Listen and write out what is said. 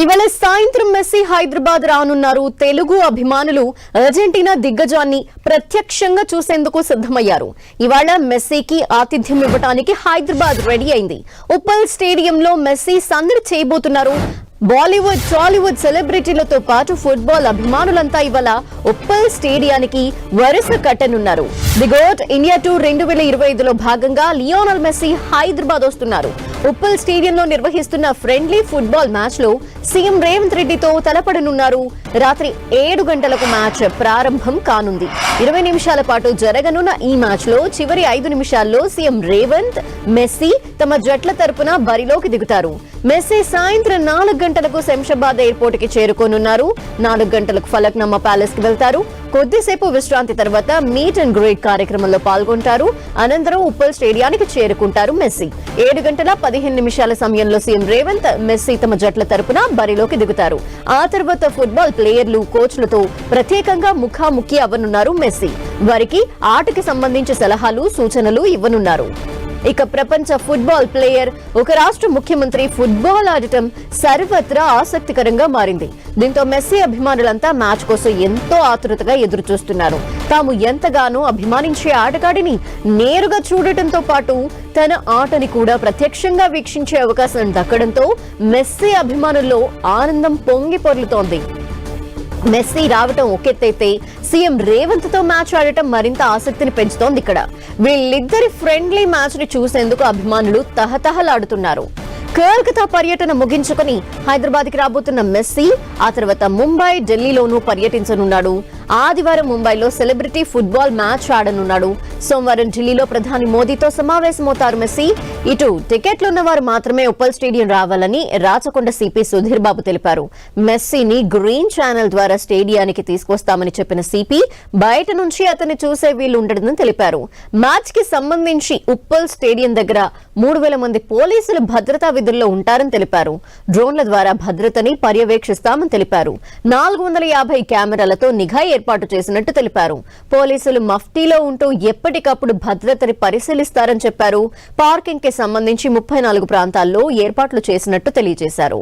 ఇవాళ సాయంత్రం మెస్సీ హైదరాబాద్ రానున్నారు. తెలుగు అభిమానులు అర్జెంటీనా దిగ్గజాన్ని ప్రత్యక్షంగా చూసేందుకు సిద్ధమయ్యారు. ఇవాళ మెస్సీకి ఆతిథ్యం ఇవ్వడానికి హైదరాబాద్ రెడీ అయింది. ఉప్పల్ స్టేడియంలో మెస్సీ సందడి చేయబోతున్నారు. బాలీవుడ్, టాలీవుడ్ సెలబ్రిటీలతో పాటు ఫుట్బాల్ అభిమానులంతా ఇవాళ ఉప్పల్ స్టేడియానికి వరుస కట్టనున్నారు. ది గోట్ ఇండియా టూర్ 2025లో భాగంగా లియోనల్ మెస్సీ హైదరాబాద్ వస్తున్నారు. ఉప్పల్ స్టేడియంలో నిర్వహిస్తున్న ఫ్రెండ్లీ ఫుట్బాల్ మ్యాచ్ లో సీఎం రేవంత్ రెడ్డితో తలపడనున్నారు. రాత్రి 7 గంటలకు మ్యాచ్ ప్రారంభం కానుంది. 20 నిమిషాల పాటు జరగనున్న ఈ మ్యాచ్ లో చివరి 5 నిమిషాల్లో సీఎం రేవంత్, మెస్సీ తమ జట్ల తరపున బరిలోకి దిగుతారు. మెస్సీ సాయంత్రం 4 గంటలకు శంషాబాద్ ఎయిర్పోర్ట్ కి చేరుకోనున్నారు. 4 గంటలకు ఫలక్నామా ప్యాలెస్ కి వెళ్తారు. కొద్దిసేపు విశ్రాంతి తర్వాత మీట్ అండ్ గ్రీట్ కార్యక్రమంలో పాల్గొంటారు. అనంతరం ఉప్పల్ స్టేడియానికి చేరుకుంటారు మెస్సీ. 7 గంటల 15 నిమిషాల సమయంలో సీఎం రేవంత్, మెస్సీ తమ జట్ల తరపున బరిలోకి దిగుతారు. ఆ తర్వాత ఫుట్బాల్ ప్లేయర్లు, కోచ్లతో ప్రత్యేకంగా ముఖాముఖి అవ్వనున్నారు మెస్సీ. వారికి ఆటకి సంబంధించి సలహాలు, సూచనలు ఇవ్వనున్నారు. ఇక ప్రపంచ ఫుట్బాల్ ప్లేయర్, ఒక రాష్ట్ర ముఖ్యమంత్రి ఫుట్బాల్ ఆడటం సర్వత్రా ఆసక్తికరంగా మారింది. దీంతో మెస్సీ అభిమానులంతా మ్యాచ్ కోసం ఎంతో ఆతృతగా ఎదురు చూస్తున్నారు. తాము ఎంతగానో అభిమానించే ఆటగాడిని నేరుగా చూడటంతో పాటు తన ఆటని కూడా ప్రత్యక్షంగా వీక్షించే అవకాశం దక్కడంతో మెస్సీ అభిమానుల్లో ఆనందం పొంగి పొర్లుతోంది. మెస్సీ రావటం ఒకెత్తైతే సీఎం రేవంత్ తో మ్యాచ్ ఆడటం మరింత ఆసక్తిని పెంచుతోంది. ఇక్కడ వీళ్ళిద్దరి ఫ్రెండ్లీ మ్యాచ్ ని చూసేందుకు అభిమానులు తహతహలాడుతున్నారు. కోల్కతా పర్యటన ముగించుకుని హైదరాబాద్ కి రాబోతున్న మెస్సీ ఆ తర్వాత ముంబై, ఢిల్లీలోనూ పర్యటించనున్నాడు. ఆదివారం ముంబైలో సెలబ్రిటీ ఫుట్బాల్ మ్యాచ్ ఆడనున్నాడు. సోమవారం ఢిల్లీలో ప్రధాని మోదీతో సమావేశమవుతారు మెస్సీ. ఇటు టికెట్లున్న వారు మాత్రమే ఉప్పల్ స్టేడియం రావాలని రాచకొండ సిపి సుధీర్ బాబు తెలిపారు. మెస్సీని గ్రీన్ ఛానల్ ద్వారా స్టేడియానికి తీసుకొస్తామని చెప్పిన సిపి బయట నుంచి అతన్ని చూసే వీలు ఉండదని తెలిపారు. మ్యాచ్ కి సంబంధించి ఉప్పల్ స్టేడియం దగ్గర 3,000 మంది పోలీసులు భద్రతా విధుల్లో ఉంటారని తెలిపారు. డ్రోన్ల ద్వారా భద్రతని పర్యవేక్షిస్తామని తెలిపారు. 450 కెమెరాలతో నిఘా ఏర్పాటు చేసినట్టు తెలిపారు. పోలీసులు మఫ్టీలో ఉంటూ ఎప్పటికప్పుడు భద్రతని పరిశీలిస్తారని చెప్పారు. పార్కింగ్ కి సంబంధించి 34 ప్రాంతాల్లో ఏర్పాట్లు చేసినట్టు తెలియజేశారు.